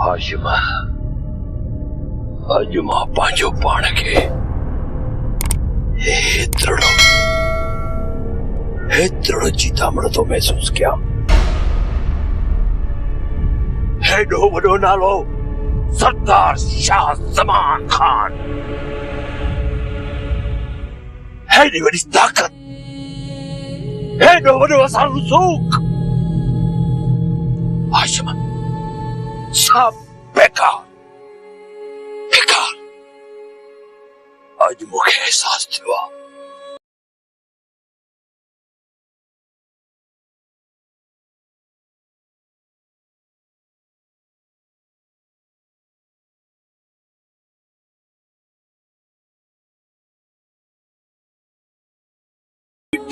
Hashima अजुमा पांचो पाण के हेतड़ो जीतामण तो महसूस किया। हेडो वडो नालो सरदार शाह जमान खान, हेडी वडी ताकत, हेडो वडो असां सूख। हाशिमा सब बेकार बेकार। आज मुझे एहसास हुआ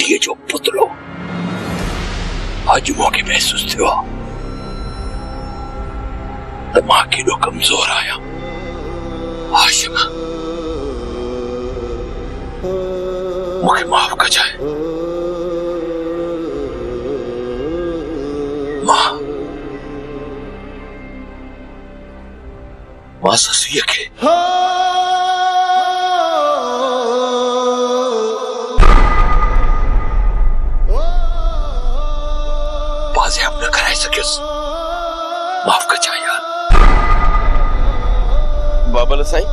ये जो पुतलो आज मुझे महसूस हुआ दिमाग केॾो कमजोर आया। हाशिमा मुझे माफ कजाए। मां ससुए खे बाज़ियाब न कराए सकियुसि। माफ कजाए यार। बाबल साईं,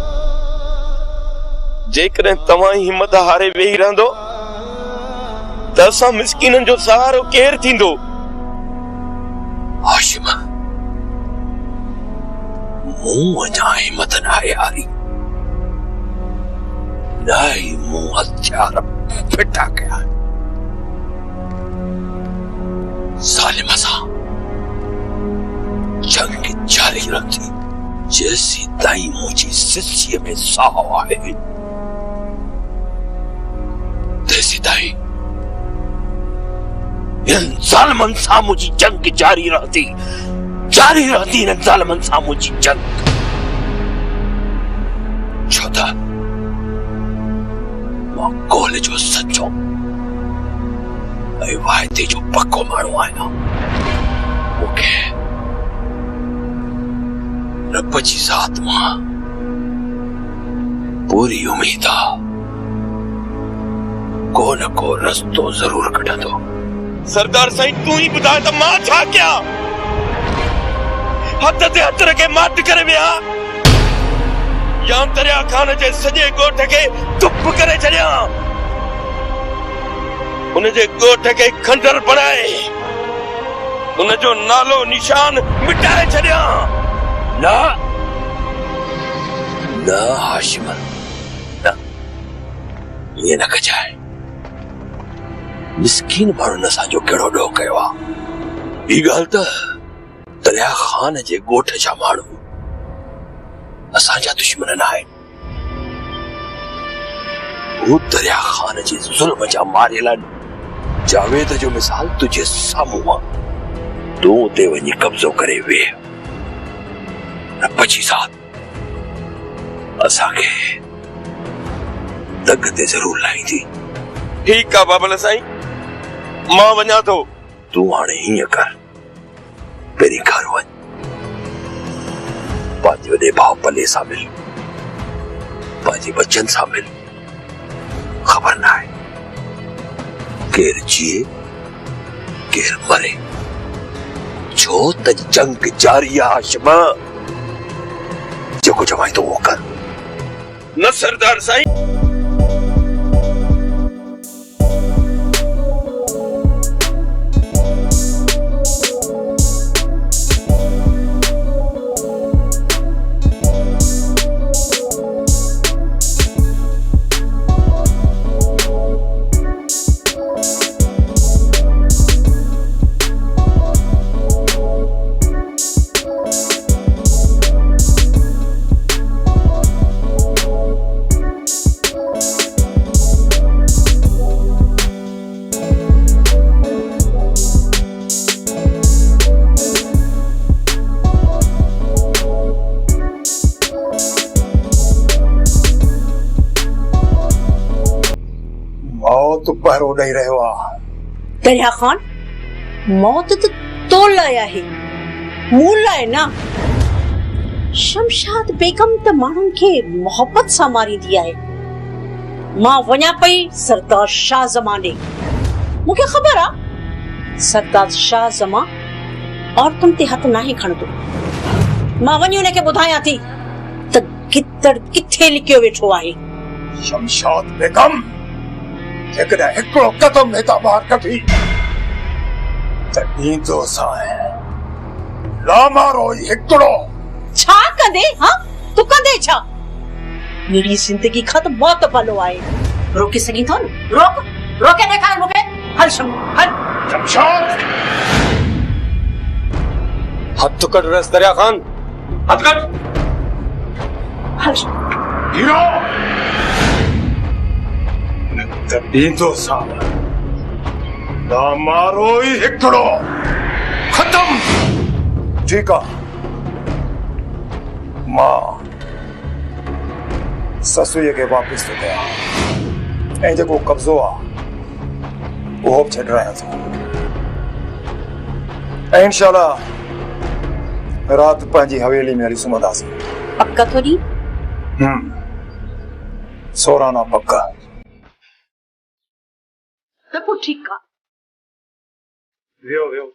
जेकॾहिं तव्हां हिम्मत हारे वेही रहंदो त असां मिस्कीननि जो सहारो केरु थींदो? हाशिमा मूं अञा हिम्मत न आहे हारी, न ई मूं हथियार फिटा कया। ज़ालिम सां जंग जारी रहंदी जेसी ताईं मुंहिंजी सिस्सीअ में साहु आहे, तेसी ताईं इन ज़ालिमनि सां मुंहिंजी जंग जारी रहंदी इन ज़ालिमनि सां मुंहिंजी जंग। छो त मां कौल जो सचो ऐं वाइदे जो पक्को माण्हू आहियां। मूंखे रब जी ज़ात मां पूरी उम्मीद आहे को न को रस्तो ज़रूर कढंदो। सरदार साईं, तू ही ॿुधाए त मां छा कयां? हथ ते हथ रखे मात करे विया या दरिया खान जे सॼे ॻोठ खे धुप करे छॾियां, उन जे ॻोठ खे खंडर बणाए उन जो नालो निशान मिटाए छॾियां? न न हाशिमा न, ये न कजाए। मिस्कीन माण्हुनि असांजो कहिड़ो ॾोह कयो आहे। ॿी ॻाल्हि त दरिया खान जे ॻोठ जा माण्हू असांजा दुश्मन न आहिनि। हू दरिया खान जे ज़ुल्म जा मारियल आहिनि। जावेद जो मिसाल तुझे साम्हूं आहे, तूं उते वञी कब्ज़ो करे वेह। रब जी ज़ात असांखे दग ते ज़रूर लाहींदी। ठीकु आहे बाबल साईं, मां वञा थो। तूं हाणे हीअं कर, पहिरीं घर वञ, पंहिंजे वॾे भाउ पले सां मिल, पंहिंजे बच्चनि सां मिल। ख़बर न आहे केरु जिए केरु मरे, छो त जंग जारी आहे। हाशिमा जेको चवाई तो वो कर। न सरदार साईं, पहरो ॾेई रहियो आहे। दरिया खान, मौत तो तो लाइ आहे, मूं लाइ न। शमशाद बेगम त माण्हुनि खे मोहब्बत सां मारींदी आहे। मां वञा पई सरदार शाह ज़मा ॾे। मूंखे ख़बर आहे सरदार शाह ज़मा औरतुनि ते हथ नाहे खणंदो। मां वञी हुनखे ॿुधायां थी त गिदड़ किथे लिकियो वेठो आहे। शमशाद बेगम जेकॾहिं हिकिड़ो कदम हितां ॿाहिरि कढी त ॾींदो सां लामारो ई हिकिड़ो। छा कंदे? हाँ, तू कंदे छा? मेरी जिंदगी खां त मौत भलो आहे। रोके सघी थो न? रोके ॾेखार मूंखे। हल हल शमशाद, हथ कट रस दरिया खान, हथ कट। हल हीरो न त ॾींदो सां लामारो ई हिकिड़ो। ख़तम। ठीकु आहे, मां ससुईअ खे वापसि थो कयां ऐं जेको कब्ज़ो आहे उहो बि छॾायां थो ऐं इंशाअल्लाह राति पंहिंजी हवेली में हली सुम्हंदासीं। पक्का थोड़ी? सोराना पक्का। त पोइ ठीकु आहे। वियो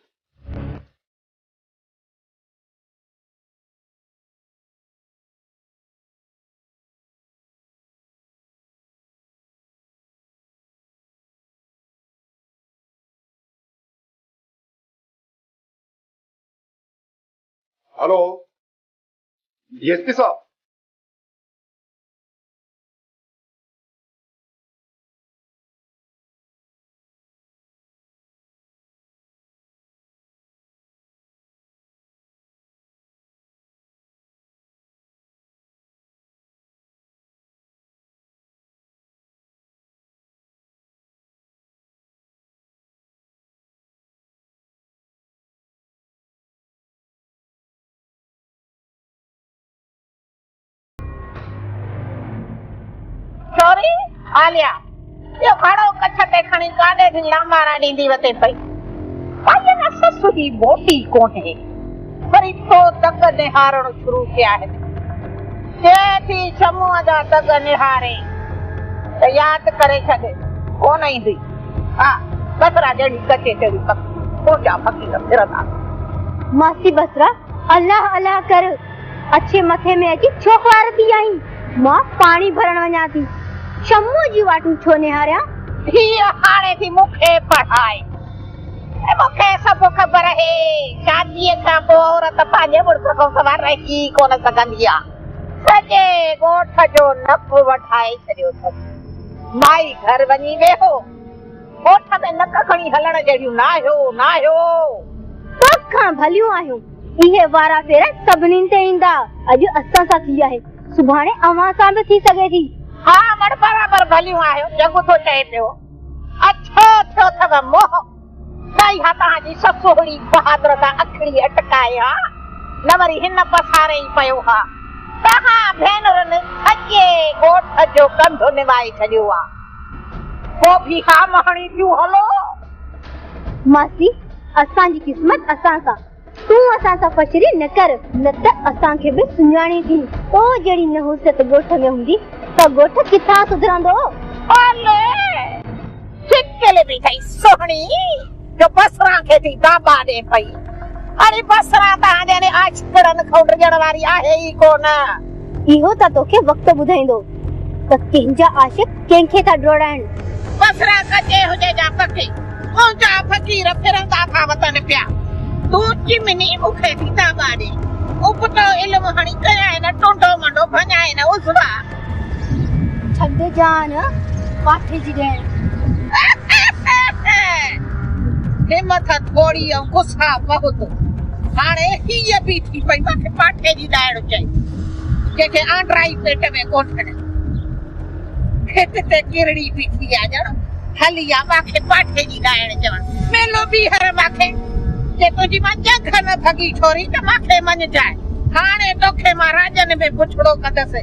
हेलो डीएसपी साहब, चोरी आलिया यो खड़ो कच्छ ते खणी काडे थी लामारा ॾींदी वते पई। पाई न ससु जी मोटी कोन्हे, वरी तो तक निहारण शुरू किया है। थी शमूअ जा तक निहारे त याद करे छॾे कोन ईंदी। हा बसरा जहिड़ी कचे जहिड़ी कोचा फकीर फिरंदा। मासी बसरा, अल्लाह अल्लाह कर। अच्छे मथे में अची छो ख्वार थी आई? मां पानी भरण वञा थी। शमूअ जी वाटू छो निहारिया? हीअ हाणे थी मूंखे पढ़ाए। मूंखे सभु ख़बर आहे। शादीअ खां पोइ औरत पंहिंजे मुड़ुस खां सवाइ रही कोन सघंदी आहे। सॼे ॻोठ जो नक वठाए छॾियो अथसि। माई घर वञी वेहो, ॻोठ में नक खणी हलण जहिड़ियूं न आहियो। सभ खां भलियूं आहियूं। इहे वारा फेरा सभिनीनि ते ईंदा। अॼु असां सां थी आहे, सुभाणे अव्हां सां बि थी सघे थी। हा मड़ बराबर भलियूं आहियो। जगु थो चए पियो अच्छो थियो अथव मोह। कई हा तव्हांजी ससुड़ी बहादुर सां अखड़ी अटकाए हा, न वरी हिन पसारे ई पियो हा। तव्हां भेनरुनि सॼे ॻोठ जो कंधो निभाए छॾियो आहे। पोइ बि हा महणी थियूं हलो। मासी, असांजी क़िस्मत असां सां। तूं असां सां फशरी न कर, न त असांखे बि सुञाणी थी। तो जहिड़ी नहुसत ॻोठ में हूंदी त ॻोठ किथां सुधरंदो? हले चिकले बि थई सोहणी जो बसरा खे थी दाबा ॾे पई। अरे बसरा तव्हांजे ने आशिकड़नि खां ड्रिजण वारी आहे ई कोन। इहो त तोखे वक़्त ॿुधाईंदो त कंहिंजा आशिक कंहिंखे था ड्रोड़ाइनि। बसरा कचे हुजे जा पके मुंहिंजा फ़कीर फिरंदा था वतन पिया। तूं चिमनी मूंखे थी दाबा ॾे। उपतो इल्मु हणी कयाए न टुंडो मंडो भञाए न उज़वा। छॾ जान पाठे जी ॾेण। हिम्मत थोड़ी ऐं गुस्सा बहुत। हाणे हीअ बि थी पई मूंखे पाठे जी ॾाइण चई। कंहिंखे आंड्राई पेट में कोठण खेत ते किरड़ी बि थी आहे ॼण। हली आ मूंखे पाठे जी ॾाइण चवण। मेलो बि हर मूंखे जे तुंहिंजी मां जंग न भगी छोरी त मूंखे मञ जाए। हाणे तोखे मां राजन में पुछड़ो कंदसि।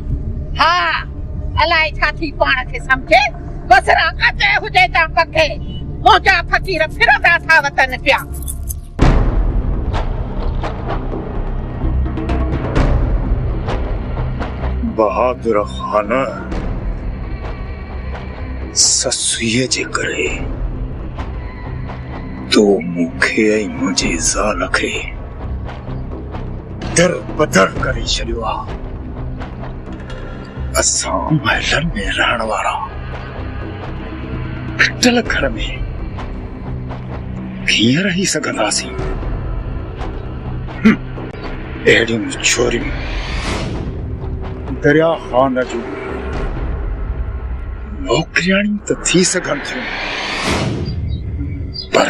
हा अलाए छा थी पाण खे सम्झे। बसरा कते हुजे ता पखे मोजा फकीर फिरदा था वतन पिया। बहादुर खान ससुए जे करे तो मुखे ऐं मुंहिंजे ज़ाल खे दर बदर करे छॾियो आहे। असां महलनि में रहण वारा फिटल घर में कीअं रही सघंदासीं? अहिड़ियूं छोरियूं दरिया खान जूं नौकरियाणियूं त थी सघनि थियूं, पर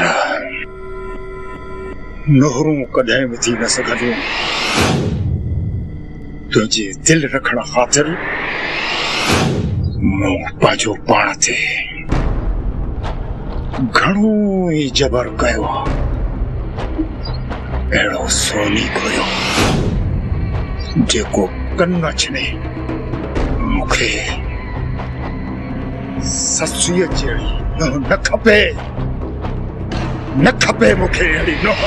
नोहरूं कॾहिं बि थी न सघंदियूं। तुंहिंजे दिल रखण ख़ातिर मूं पंहिंजो पाण ते घणो ई जबर कयो आहे। अहिड़ो सोनी खोयो जेको कन छॾे मूंखे ससुअ जहिड़ी न खपे, न खपे मूंखे अहिड़ी नोह।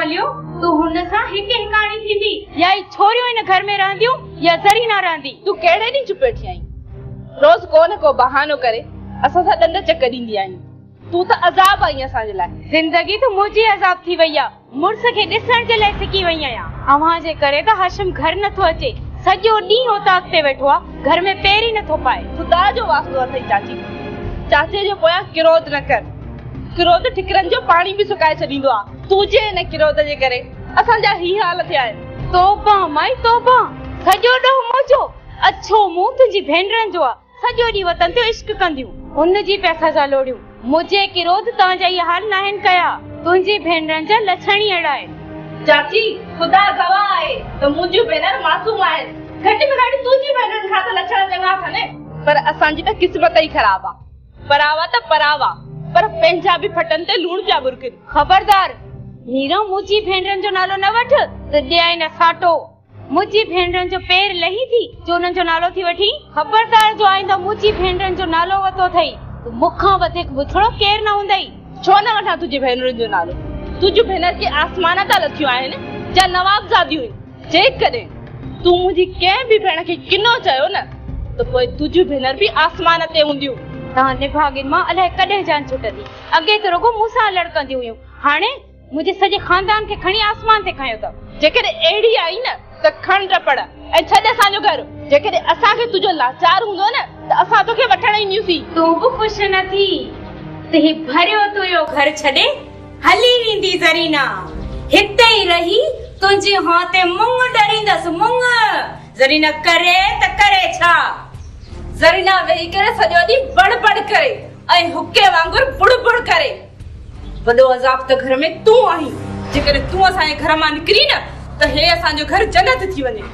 हलियो तू हुन सां हिक हिकाणी थींदी या ई छोरियूं इन घर में रहंदियूं या ज़रीना रहंदी। तू कहिड़े ॾींहुं चुप वेठी आई? रोज़ को न को बहानो करे असां सां ॾंड चक ॾींदी आहीं। तू त अज़ाब आई असांजे लाइ। ज़िंदगी तो मुंहिंजी अज़ाब थी वई आहे। मुड़ुस खे ॾिसण जे लाइ सिकी वई आहियां। अव्हां जे करे त हाशिम घर नथो अचे, सॼो ॾींहुं होता अॻिते वेठो आहे, घर में पैर ई नथो पाए। ख़ुदा जो वास्तो अथई चाची, चाचे जो पोयां किरोध न कर। किरोध ठिकरनि जो पाणी बि सुकाए छॾींदो आहे। तुंहिंजे हिन किरोध जे करे असांजा ही हाल थिया आहिनि। तौबा माई तौबा, सॼो ॾोह मुंहिंजो, अछो मुंहुं तुंहिंजी भेनरनि जो आहे। सॼो ॾींहुं वतन ते इश्क कंदियूं, हुन जी पैसा जा लोड़ियूं। मुंहिंजे किरोध तव्हांजा इहा हाल नाहिनि कया। तुंहिंजी भेनरनि जा लक्षण ई अहिड़ा आहिनि। चाची ख़ुदा गवाह आहे त मुंहिंजूं भेनर मासूम आहिनि। घटि में घटि तुंहिंजी भेनरनि खां त लक्षण चङा अथनि, पर असांजी त क़िस्मत ई ख़राब आहे। परावा त परावा, पर पंहिंजा बि फटनि ते लूण पिया बुरकनि। खबरदार नीरो, मुंहिंजी भेनरनि जो नालो न वठ त ॾियाई न साटो। मुंहिंजी भेनरनि जो पेर लही थी जो उन्हनि जो नालो थी वठी। खबरदार जो आईंदा मुंहिंजी भेनरनि जो नालो वतो अथई त मूंखां वधीक बुछड़ो केर न हूंदई। छो न वठां तुंहिंजी भेनरुनि जो नालो? तुंहिंजूं भेनर के आसमान तां लथियूं आहिनि जा नवाबज़ादियूं आहिनि। जेकॾहिं तूं मुंहिंजी कंहिं बि भेण खे किनो चयो न त पोइ तुंहिंजूं भेनर बि आसमान ते हूंदियूं। तव्हां निभागिन मां अलाए कॾहिं जान छुटंदी। अॻे त रुगो मूंसां लड़कंदियूं हुयूं, हाणे मुंहिंजे सॼे खानदान खे खणी आसमान ते खयो अथव। जेकॾहिं अहिड़ी आई न त खण टपड़ ऐं छॾ असांजो घर। जेकॾहिं असांखे तुंहिंजो लाचार हूंदो न त असां तोखे वठण ईंदियूंसीं। तूं बि ख़ुशि न थी त ही भरियो तुंहिंजो घर छॾे हली वेंदी ज़रीना। हिते ई रही तुंहिंजी हां ते मुंग डरींदसि, मुंग। ज़रीना करे त करे छा? ज़रीना वेही करे सॼो ॾींहुं बड़बड़ करे ऐं हुके वांगुरु बुड़बुड़ करे। वॾो अज़ाब त घर में तूं आहीं। जेकॾहिं तूं असांजे घर मां निकिरी न त हे असांजो घर जन्नत थी वञे।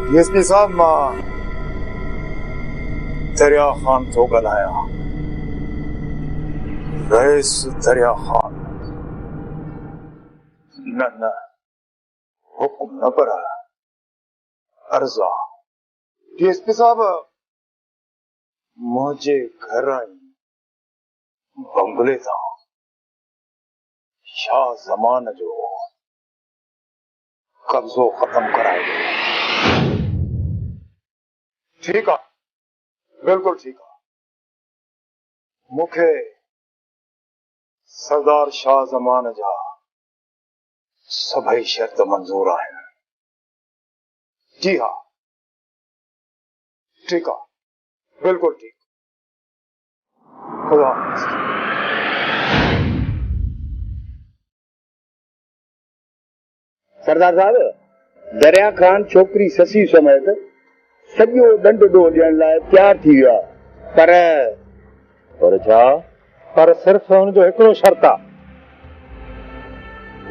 डीएसपी साहब, मां दरिया खान तो ॻाल्हायां। रईस दरिया खान। न न, हुकुम न पर अर्ज़ा। डीएसपी साहब, मुंहिंजे घर आई बंगले तां शाह ज़मान जो कब्ज़ो ख़त्म कराए। ठीक है, बिल्कुल ठीक है। मुखे सरदार शाह ज़मान जा सभई शर्त मंजूर आहिनि। जी हाँ, ठीक है, बिल्कुल ठीक। खुदा हाफ़िज़। सरदार साहब, दरिया खान छोकरी ससी समेत सॼो दंड ॾोह ॾियण लाइ तयार थी वियो आहे, पर छा? पर सिर्फ़ हुनजो हिकिड़ो शर्त आहे।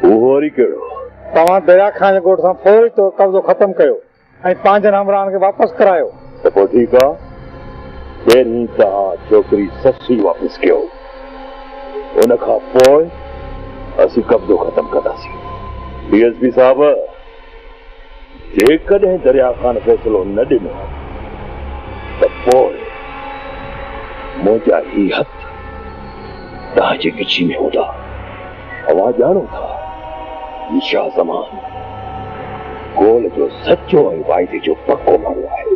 वो वरी कहिड़ो? तव्हां दरिया खान जे ॻोठ सां फौरी तौर कब्ज़ो ख़तम कयो ऐं पंहिंजनि हमराहनि खे वापसि करायो। त पोइ ठीकु आहे, पहिरीं तव्हां छोकिरी ससी वापसि कयो, उन खां पोइ असीं कब्ज़ो ख़तम कंदासीं। DSP साहब, जेकॾहिं दरिया खान फ़ैसिलो न ॾिनो त पोइ मुंहिंजा ही हथ तव्हांजे गिची में हूंदा। अवां ॼाणो था ही शाह ज़मान गोल जो सचो ऐं वाइदे जो पक्को माण्हू आहे।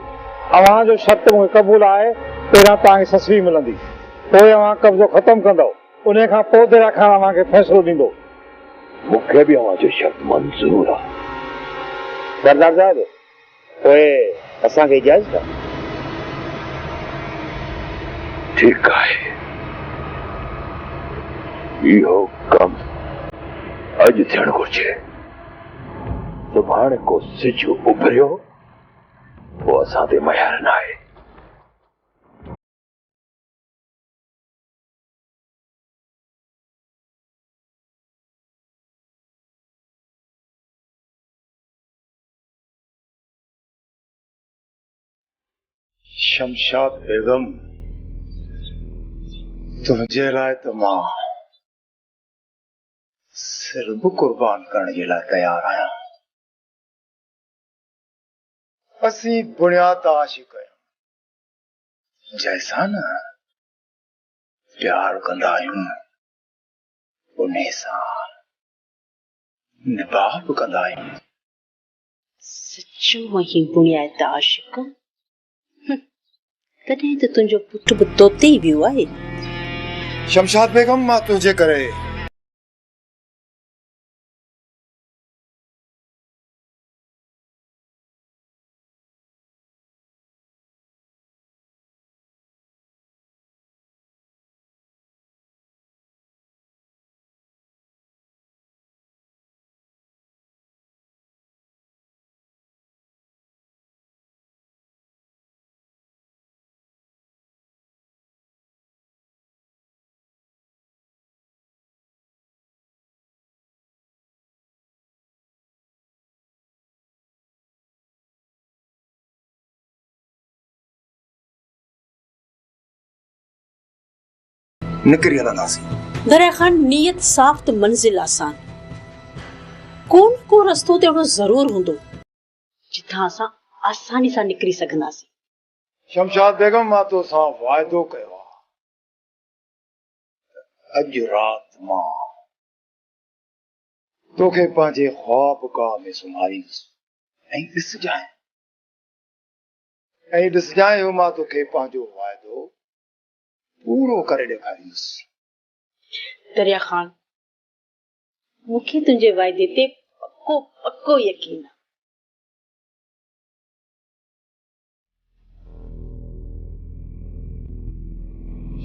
अव्हां जो शर्त मूंखे क़बूल आहे। पहिरियां तव्हांखे ससवी मिलंदी, पोइ अव्हां कब्ज़ो ख़तम कंदव, उन खां पोइ दरिया खान अव्हांखे फ़ैसिलो ॾींदो। मूंखे बि अव्हां जो शर्त मंज़ूर आहे। सरदार साहब, पोइ असांखे इजाज़त आहे? ठीकु आहे, इहो कमु अॼु थियणु घुरिजे। सुभाणे को सिज उभरियो पोइ असां ते मयार न आहे। शमशाद बेगम, तुंहिंजे लाइ त मां सिर बि कुर्बान करण जे लाइ तयार आहियां। असीं बुनियाद आशिक़ आहियूं, जंहिंसां न प्यार कंदा आहियूं उन सां निबाह बि कंदा आहियूं। सचो वही बुनियाद आशिक़, तॾहिं त तुंहिंजो पुट बि तोते ई वियो आहे। शमशाद बेगम, मां तुंहिंजे करे निकिरी हलंदासीं। दरिया खान नियत साफ़ त मंज़िल आसान, को न को रस्तो त अहिड़ो ज़रूर हूंदो जिथां असां आसानी सां निकिरी सघंदासीं। शमशाद बेगम, मां तोसां वाइदो कयो आहे, अॼु राति मां तोखे पंहिंजे ख्वाबगाह में सुम्हारींदुसि ऐं ॾिसजांइ मां तोखे पंहिंजो वाइदो पूरो करे ॾेखारींदुसि। दरिया खान, मूंखे तुंहिंजे वाइदे ते पक्को पक्को यकीन आहे।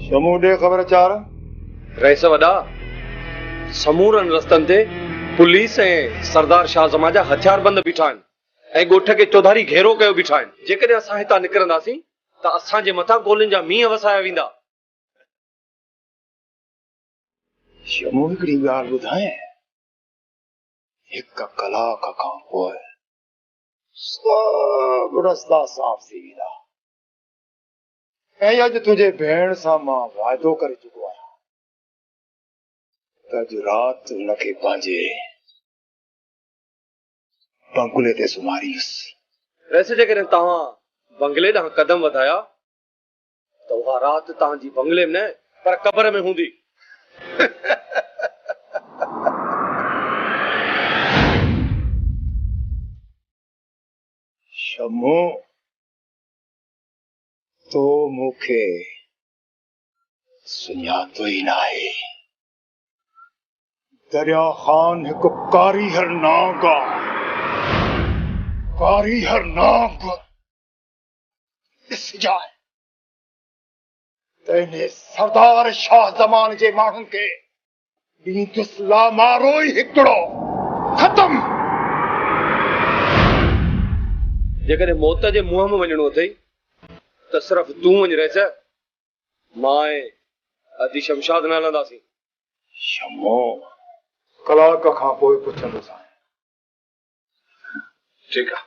शमू ॾे ख़बरचार। रईस वॾा, समूरनि रस्तनि ते पुलिस ऐं सरदार शाह ज़मा जा हथियारबंद बीठा आहिनि ऐं ॻोठ खे चौधारी घेरो कयो बीठा आहिनि। जेकॾहिं असां हितां निकिरंदासीं त असांजे मथां गोलियुनि जा मींहं वसाया वेंदा। शमू, हिकिड़ी ॻाल्हि ॿुधाए, हिक कलाक खां पोइ सभु रस्ता साफ़ थी वेंदा ऐं अॼु तुंहिंजे भेण सां मां वाइदो करे चुको आहियां त अॼु राति हुनखे पंहिंजे बंगले ते सुम्हारींदुसि। वैसे जेकॾहिं तव्हां बंगले ॾांहुं कदम वधाया त उहा राति तव्हांजी बंगले में न पर क़बर में हूंदी। शमू, तो मूंखे सुञातो ई न आहे। दरिया खान हिकु कारीगर नांग आहे, कारीगर नांग। ॾिसजांइ त इन सरदार शाह ज़मान जे माण्हुनि खे ॾींदुसि लामारो ई हिकिड़ो ख़तम। जेकॾहिं मौत जे मुंहं में वञणो अथई त सिर्फ़ तूं वञ रहिस, मां ऐं अदी शमशाद न हलंदासीं। शमो, कलाक खां पोइ पुछंदुसि। ठीक है।